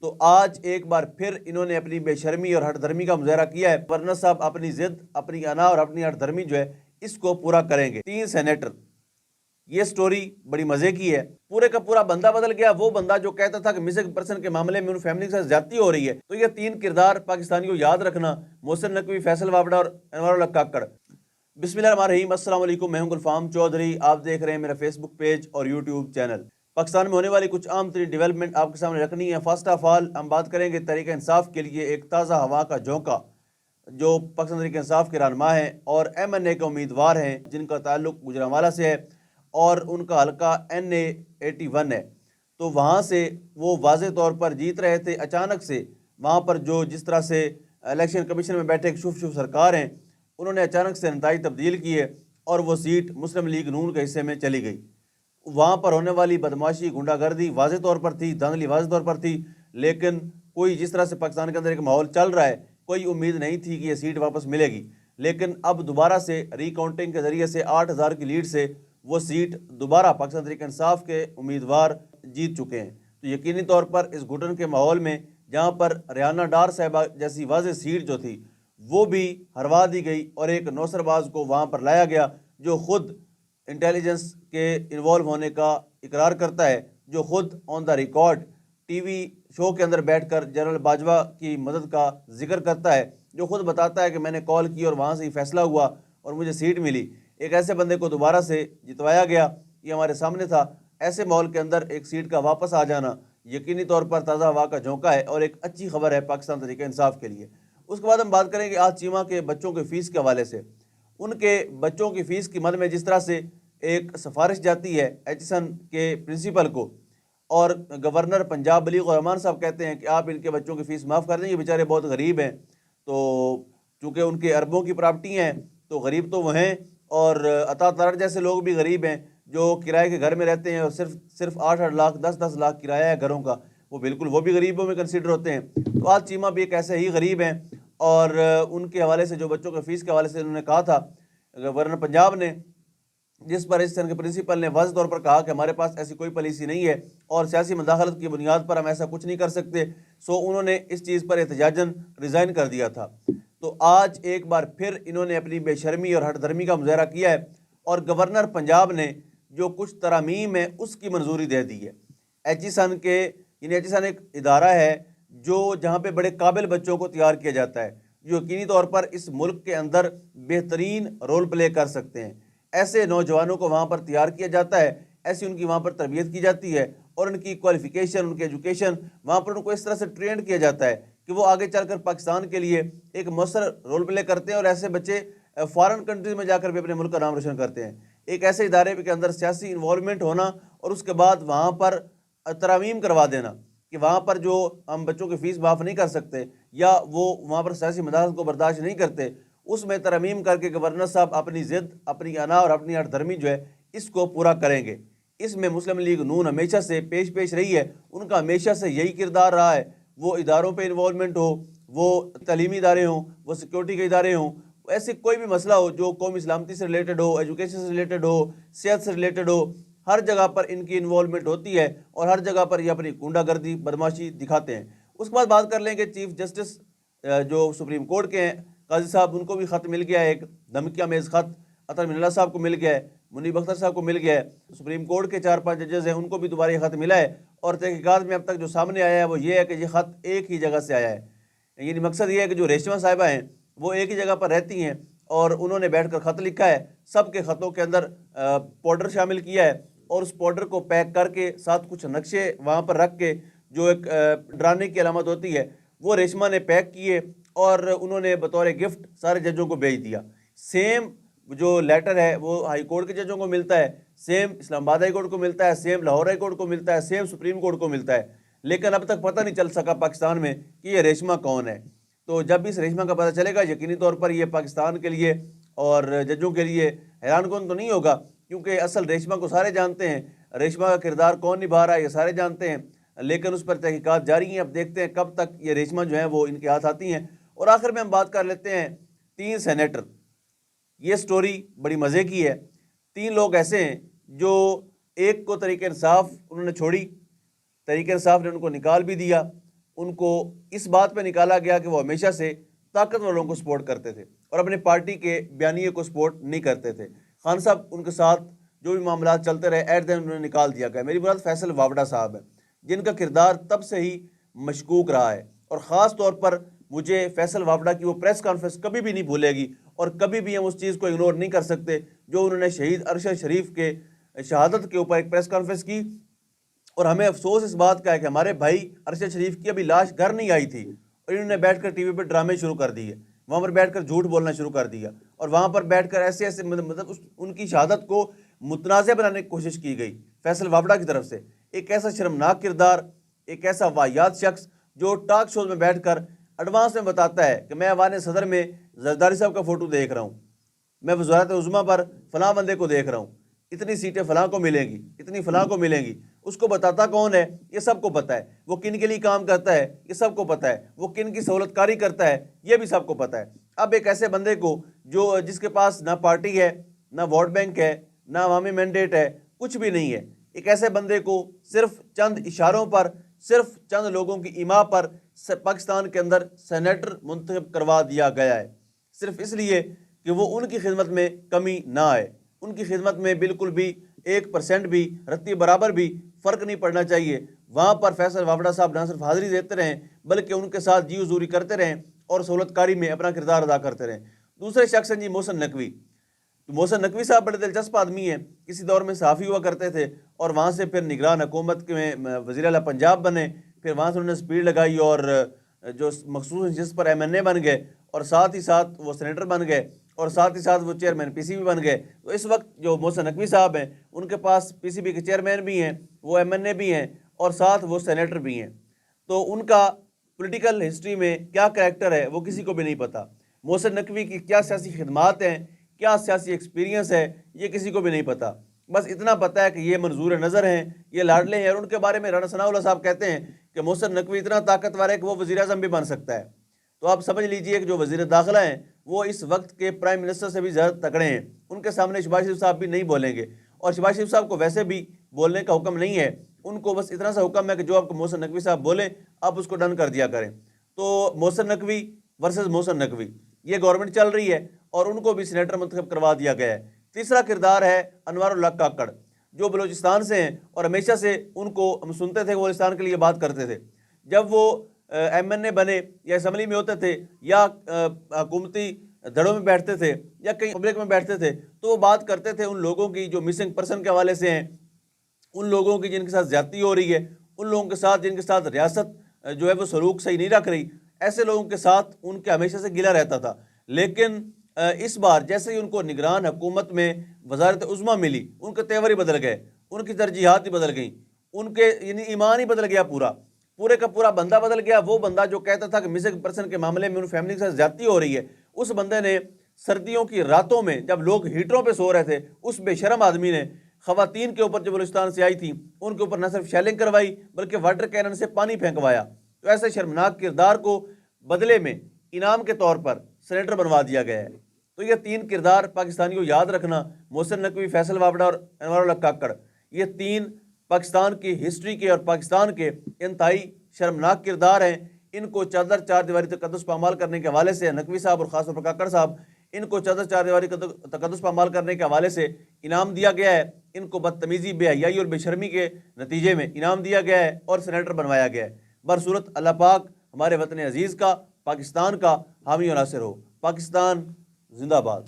تو آج ایک بار پھر انہوں نے اپنی بے شرمی اور ہٹ دھرمی کا مظاہرہ کیا ہے۔ گورنر صاحب اپنی ضد، اپنی انا اور اپنی ہٹ دھرمی جو ہے اس کو پورا کریں گے۔ 3 سینیٹر، یہ سٹوری بڑی مزے کی ہے۔ پورے کا پورا بندہ بدل گیا، وہ بندہ جو کہتا تھا کہ مسنگ پرسن کے معاملے میں ان فیملی کے ساتھ زیادتی ہو رہی ہے۔ تو یہ 3 کردار پاکستانی کو یاد رکھنا، محسن نقوی، فیصل وابڑا اور انوار اللہ کاکڑ۔ بسم اللہ الرحمن الرحیم، السلام علیکم، میں ہوں گلفام چودھری، آپ دیکھ رہے ہیں میرا فیس بک پیج اور یوٹیوب چینل۔ پاکستان میں ہونے والی کچھ عام ترین ڈیولپمنٹ آپ کے سامنے رکھنی ہے۔ فرسٹ آف آل ہم بات کریں گے تحریک انصاف کے لیے ایک تازہ ہوا کا جھونکا، جو پاکستان تحریک انصاف کے رہنما ہیں اور MNA کے امیدوار ہیں، جن کا تعلق گوجرانوالہ سے ہے اور ان کا حلقہ NA 81 ہے۔ تو وہاں سے وہ واضح طور پر جیت رہے تھے، اچانک سے وہاں پر جو جس طرح سے الیکشن کمیشن میں بیٹھے ایک شوف سرکار ہیں، انہوں نے اچانک سے نتائج تبدیل کیے اور وہ سیٹ مسلم لیگ نون کے حصے میں چلی گئی۔ وہاں پر ہونے والی بدماشی، گنڈا گردی واضح طور پر تھی، دھاندلی واضح طور پر تھی، لیکن کوئی جس طرح سے پاکستان کے اندر ایک ماحول چل رہا ہے، کوئی امید نہیں تھی کہ یہ سیٹ واپس ملے گی۔ لیکن اب دوبارہ سے ری کاؤنٹنگ کے ذریعے سے 8000 کی لیڈ سے وہ سیٹ دوبارہ پاکستان تحریک انصاف کے امیدوار جیت چکے ہیں۔ تو یقینی طور پر اس گھٹن کے ماحول میں جہاں پر ریانہ ڈار صاحبہ جیسی واضح سیٹ جو تھی وہ بھی ہروا دی گئی اور ایک نوسر باز کو وہاں پر لایا گیا جو خود انٹیلیجنس کے انوالو ہونے کا اقرار کرتا ہے، جو خود آن دا ریکارڈ ٹی وی شو کے اندر بیٹھ کر جنرل باجوہ کی مدد کا ذکر کرتا ہے، جو خود بتاتا ہے کہ میں نے کال کی اور وہاں سے ہی فیصلہ ہوا اور مجھے سیٹ ملی۔ ایک ایسے بندے کو دوبارہ سے جتوایا گیا، یہ ہمارے سامنے تھا۔ ایسے ماحول کے اندر ایک سیٹ کا واپس آ جانا یقینی طور پر تازہ ہوا کا جھونکا ہے اور ایک اچھی خبر ہے پاکستان تحریک انصاف کے لیے۔ اس کے بعد ہم بات کریں گے آج چیمہ کے بچوں کے فیس کے حوالے سے۔ ان کے بچوں کی فیس کی مد میں جس طرح سے ایک سفارش جاتی ہے ایچسن کے پرنسپل کو، اور گورنر پنجاب بلیغ الرحمان صاحب کہتے ہیں کہ آپ ان کے بچوں کی فیس معاف کر دیں، یہ بیچارے بہت غریب ہیں، تو چونکہ ان کے اربوں کی پراپرٹی ہیں تو غریب تو وہ ہیں، اور عطا ترر جیسے لوگ بھی غریب ہیں جو کرائے کے گھر میں رہتے ہیں اور صرف 8 لاکھ 10 لاکھ کرایہ ہے گھروں کا، وہ بھی غریبوں میں کنسیڈر ہوتے ہیں۔ تو آج چیمہ بھی ایک ایسے ہی غریب ہیں، اور ان کے حوالے سے جو بچوں کے فیس کے حوالے سے انہوں نے کہا تھا گورنر پنجاب نے، جس پر اس کے پرنسپل نے واضح طور پر کہا کہ ہمارے پاس ایسی کوئی پالیسی نہیں ہے اور سیاسی مداخلت کی بنیاد پر ہم ایسا کچھ نہیں کر سکتے، سو انہوں نے اس چیز پر احتجاجاً ریزائن کر دیا تھا۔ تو آج ایک بار پھر انہوں نے اپنی بے شرمی اور ہٹ دھرمی کا مظاہرہ کیا ہے اور گورنر پنجاب نے جو کچھ ترامیم ہے اس کی منظوری دے دی ہے۔ ایچسن ایچسن ایک ادارہ ہے جو جہاں پہ بڑے قابل بچوں کو تیار کیا جاتا ہے، جو یقینی طور پر اس ملک کے اندر بہترین رول پلے کر سکتے ہیں۔ ایسے نوجوانوں کو وہاں پر تیار کیا جاتا ہے، ایسی ان کی وہاں پر تربیت کی جاتی ہے اور ان کی کوالیفیکیشن، ان کی ایجوکیشن، وہاں پر ان کو اس طرح سے ٹرینڈ کیا جاتا ہے کہ وہ آگے چل کر پاکستان کے لیے ایک مؤثر رول پلے کرتے ہیں، اور ایسے بچے فارن کنٹریز میں جا کر بھی اپنے ملک کا نام روشن کرتے ہیں۔ ایک ایسے ادارے کے اندر سیاسی انوالومنٹ ہونا اور اس کے بعد وہاں پر ترامیم کروا دینا کہ وہاں پر جو ہم بچوں کی فیس معاف نہیں کر سکتے یا وہ وہاں پر سیاسی مداخلت کو برداشت نہیں کرتے، اس میں ترمیم کر کے گورنر صاحب اپنی ضد، اپنی انا اور اپنی ہٹ دھرمی جو ہے اس کو پورا کریں گے۔ اس میں مسلم لیگ نون ہمیشہ سے پیش رہی ہے، ان کا ہمیشہ سے یہی کردار رہا ہے، وہ اداروں پہ انوالومنٹ ہو، وہ تعلیمی ادارے ہوں، وہ سیکورٹی کے ادارے ہوں، ایسے کوئی بھی مسئلہ ہو جو قومی سلامتی سے ریلیٹڈ ہو، ایجوکیشن سے ریلیٹڈ ہو، صحت سے ریلیٹڈ ہو، ہر جگہ پر ان کی انوالومنٹ ہوتی ہے اور ہر جگہ پر یہ اپنی گنڈا گردی، بدماشی دکھاتے ہیں۔ اس کے بعد بات کر لیں کہ چیف جسٹس جو سپریم کورٹ کے ہیں قاضی صاحب، ان کو بھی خط مل گیا ہے، ایک دھمکیہ میز خط اطہر من اللہ صاحب کو مل گیا ہے، منیب اختر صاحب کو مل گیا ہے، سپریم کورٹ کے 4-5 ججز ہیں ان کو بھی دوبارہ یہ خط ملا ہے، اور تحقیقات میں اب تک جو سامنے آیا ہے وہ یہ ہے کہ یہ خط ایک ہی جگہ سے آیا ہے۔ یعنی مقصد یہ ہے کہ جو ریشمہ صاحبہ ہیں وہ ایک ہی جگہ پر رہتی ہیں اور انہوں نے بیٹھ کر خط لکھا ہے، سب کے خطوں کے اندر پاؤڈر شامل کیا ہے اور اس پاؤڈر کو پیک کر کے ساتھ کچھ نقشے وہاں پر رکھ کے جو ایک ڈرانے کی علامت ہوتی ہے وہ ریشمہ نے پیک کیے اور انہوں نے بطور گفٹ سارے ججوں کو بھیج دیا۔ سیم جو لیٹر ہے وہ ہائی کورٹ کے ججوں کو ملتا ہے، سیم اسلام آباد ہائی کورٹ کو ملتا ہے، سیم لاہور ہائی کورٹ کو ملتا ہے، سیم سپریم کورٹ کو ملتا ہے، لیکن اب تک پتہ نہیں چل سکا پاکستان میں کہ یہ ریشمہ کون ہے۔ تو جب بھی اس ریشمہ کا پتہ چلے گا یقینی طور پر یہ پاکستان کے لیے اور ججوں کے لیے حیران کن تو نہیں ہوگا، کیونکہ اصل ریشمہ کو سارے جانتے ہیں، ریشمہ کا کردار کون نبھا رہا ہے یہ سارے جانتے ہیں، لیکن اس پر تحقیقات جاری ہیں۔ اب دیکھتے ہیں کب تک یہ ریشمہ جو ہیں وہ ان کے ہاتھ آتی ہیں۔ اور آخر میں ہم بات کر لیتے ہیں 3 سینیٹر۔ یہ سٹوری بڑی مزے کی ہے۔ 3 لوگ ایسے ہیں جو ایک کو تحریک انصاف انہوں نے چھوڑی، تحریک انصاف نے ان کو نکال بھی دیا، ان کو اس بات پہ نکالا گیا کہ وہ ہمیشہ سے طاقتور لوگوں کو سپورٹ کرتے تھے اور اپنے پارٹی کے بیانیے کو سپورٹ نہیں کرتے تھے۔ خان صاحب ان کے ساتھ جو بھی معاملات چلتے رہے ایٹ دین انہوں نے نکال دیا گیا۔ میری مراد فیصل واوڈا صاحب ہے، جن کا کردار تب سے ہی مشکوک رہا ہے، اور خاص طور پر مجھے فیصل واوڈا کی وہ پریس کانفرنس کبھی بھی نہیں بھولے گی، اور کبھی بھی ہم اس چیز کو اگنور نہیں کر سکتے جو انہوں نے شہید ارشد شریف کے شہادت کے اوپر ایک پریس کانفرنس کی۔ اور ہمیں افسوس اس بات کا ہے کہ ہمارے بھائی ارشد شریف کی ابھی لاش گھر نہیں آئی تھی، اور انہوں نے بیٹھ کر ٹی وی پہ ڈرامے شروع کر دیے، وہاں پر بیٹھ کر جھوٹ بولنا شروع کر دیا، اور وہاں پر بیٹھ کر ایسے مطلب ان کی شہادت کو متنازع بنانے کی کوشش کی گئی فیصل واوڈا کی طرف سے۔ ایک ایسا شرمناک کردار، ایک ایسا واہیات شخص جو ٹاک شوز میں بیٹھ کر ایڈوانس میں بتاتا ہے کہ میں ایوان صدر میں زرداری صاحب کا فوٹو دیکھ رہا ہوں، میں وزارت عظمیٰ پر فلاں بندے کو دیکھ رہا ہوں، اتنی سیٹیں فلاں کو ملیں گی، اتنی فلاں کو ملیں گی۔ اس کو بتاتا کون ہے؟ یہ سب کو پتہ ہے۔ وہ کن کے لیے کام کرتا ہے؟ یہ سب کو پتہ ہے۔ وہ کن کی سہولت کاری کرتا ہے؟ یہ بھی سب کو پتہ ہے۔ اب ایک ایسے بندے کو جس کے پاس نہ پارٹی ہے، نہ ووٹ بینک ہے، نہ عوامی مینڈیٹ ہے، کچھ بھی نہیں ہے، ایک ایسے بندے کو صرف چند اشاروں پر، صرف چند لوگوں کی ایما پر پاکستان کے اندر سینیٹر منتخب کروا دیا گیا ہے، صرف اس لیے کہ وہ ان کی خدمت میں کمی نہ آئے، ان کی خدمت میں بالکل بھی 1% بھی رتی برابر بھی فرق نہیں پڑنا چاہیے۔ وہاں پر فیصل واوڈا صاحب نہ صرف حاضری دیتے رہیں بلکہ ان کے ساتھ جی حضوری کرتے رہیں اور سہولت کاری میں اپنا کردار ادا کرتے رہیں۔ دوسرے شخص ہیں جی محسن نقوی۔ محسن نقوی صاحب بڑے دلچسپ آدمی ہیں، کسی دور میں صحافی ہوا کرتے تھے اور وہاں سے پھر نگران حکومت میں وزیر اعلیٰ پنجاب بنے، پھر وہاں سے انہوں نے سپیڈ لگائی اور جو مخصوص جس پر ایم این اے بن گئے، اور ساتھ ہی ساتھ وہ سینیٹر بن گئے، اور ساتھ ہی ساتھ وہ چیئرمین پی سی بی بن گئے۔ تو اس وقت جو محسن نقوی صاحب ہیں ان کے پاس پی سی بی کے چیئرمین بھی ہیں، وہ ایم این اے بھی ہیں، اور ساتھ وہ سینیٹر بھی ہیں۔ تو ان کا پولیٹیکل ہسٹری میں کیا کریکٹر ہے وہ کسی کو بھی نہیں پتہ۔ محسن نقوی کی کیا سیاسی خدمات ہیں، کیا سیاسی ایکسپیرینس ہے، یہ کسی کو بھی نہیں پتہ۔ بس اتنا پتہ ہے کہ یہ منظور نظر ہیں، یہ لاڈلے ہیں، اور ان کے بارے میں رانا ثناء اللہ صاحب کہتے ہیں کہ محسن نقوی اتنا طاقتور ہے کہ وہ وزیر اعظم بھی بن سکتا ہے۔ تو آپ سمجھ لیجئے کہ جو وزیر داخلہ ہیں وہ اس وقت کے پرائم منسٹر سے بھی زیادہ تکڑے ہیں۔ ان کے سامنے شہباز شریف صاحب بھی نہیں بولیں گے، اور شہباز شریف صاحب کو ویسے بھی بولنے کا حکم نہیں ہے، ان کو بس اتنا سا حکم ہے کہ جو آپ کو محسن نقوی صاحب بولیں آپ اس کو ڈن کر دیا کریں۔ تو محسن نقوی ورسز محسن نقوی یہ گورنمنٹ چل رہی ہے، اور ان کو بھی سینیٹر منتخب کروا دیا گیا ہے۔ تیسرا کردار ہے انوار اللہ کاکڑ، جو بلوچستان سے ہیں، اور ہمیشہ سے ان کو ہم سنتے تھے کہ وہ بلوچستان کے لیے بات کرتے تھے۔ جب وہ ایم این اے بنے یا اسمبلی میں ہوتے تھے یا حکومتی دھڑوں میں بیٹھتے تھے یا کہیں پبلک میں بیٹھتے تھے، تو وہ بات کرتے تھے ان لوگوں کی جو مسنگ پرسن کے حوالے سے ہیں، ان لوگوں کی جن کے ساتھ زیادتی ہو رہی ہے، ان لوگوں کے ساتھ جن کے ساتھ ریاست جو ہے وہ سلوک صحیح نہیں رکھ رہی، ایسے لوگوں کے ساتھ ان کے ہمیشہ سے گلہ رہتا تھا۔ لیکن اس بار جیسے ہی ان کو نگران حکومت میں وزارت عظمیٰ ملی، ان کے تیور ہی بدل گئے، ان کی ترجیحات ہی بدل گئیں، ان کے یعنی ایمان ہی بدل گیا، پورے کا پورا بندہ بدل گیا۔ وہ بندہ جو کہتا تھا کہ مسنگ پرسن کے معاملے میں ان فیملی کے ساتھ زیادتی ہو رہی ہے، اس بندے نے سردیوں کی راتوں میں جب لوگ ہیٹروں پہ سو رہے تھے، اس بے شرم آدمی نے خواتین کے اوپر جو بلوچستان سے آئی تھیں ان کے اوپر نہ صرف شیلنگ کروائی بلکہ واٹر کینن سے پانی پھینکوایا۔ تو ایسے شرمناک کردار کو بدلے میں انعام کے طور پر سینیٹر بنوا دیا گیا ہے۔ تو یہ 3 کردار پاکستانیوں کو یاد رکھنا، محسن نقوی، فیصل واوڈا اور انوار اللہ کاکڑ، یہ 3 پاکستان کی ہسٹری کے اور پاکستان کے انتہائی شرمناک کردار ہیں۔ ان کو چادر چار دیواری تقدس پامال کرنے کے حوالے سے نقوی صاحب اور خاص طور پر کاکڑ صاحب، ان کو چادر چار دیواری تقدس پامال کرنے کے حوالے سے انعام دیا گیا ہے۔ ان کو بدتمیزی، بے حیائی اور بے شرمی کے نتیجے میں انعام دیا گیا ہے اور سینیٹر بنوایا گیا ہے۔ برصورت اللہ پاک ہمارے وطن عزیز کا، پاکستان کا حامی و ناصر ہو۔ پاکستان زندہ باد۔